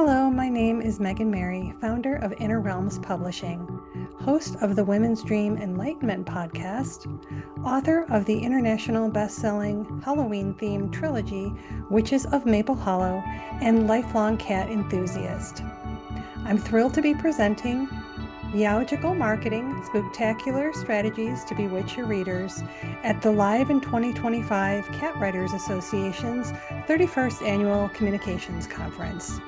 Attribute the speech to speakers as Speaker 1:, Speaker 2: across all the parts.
Speaker 1: Hello, my name is Megan Mary, founder of Inner Realms Publishing, host of the Women's Dream Enlightenment podcast, author of the international best-selling Halloween-themed trilogy, Witches of Maple Hollow, and lifelong cat enthusiast. I'm thrilled to be presenting Meowgical Marketing, Spook-tacular Strategies to Bewitch Your Readers at the Live in 2025 Cat Writers Association's 31st Annual Communications Conference.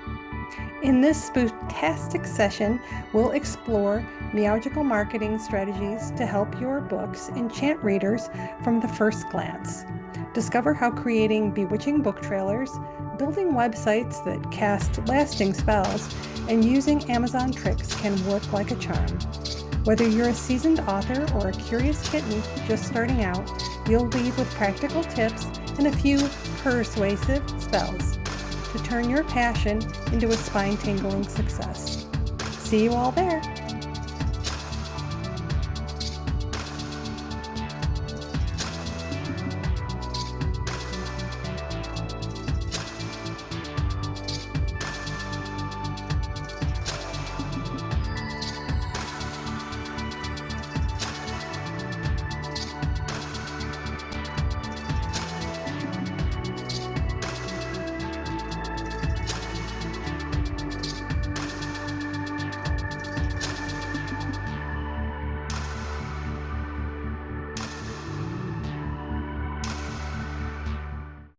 Speaker 1: In this spooktastic session, we'll explore Meowgical Marketing strategies to help your books enchant readers from the first glance. Discover how creating bewitching book trailers, building websites that cast lasting spells, and using Amazon tricks can work like a charm. Whether you're a seasoned author or a curious kitten just starting out, you'll leave with practical tips and a few persuasive spells to turn your passion into a spine-tingling success. See you all there.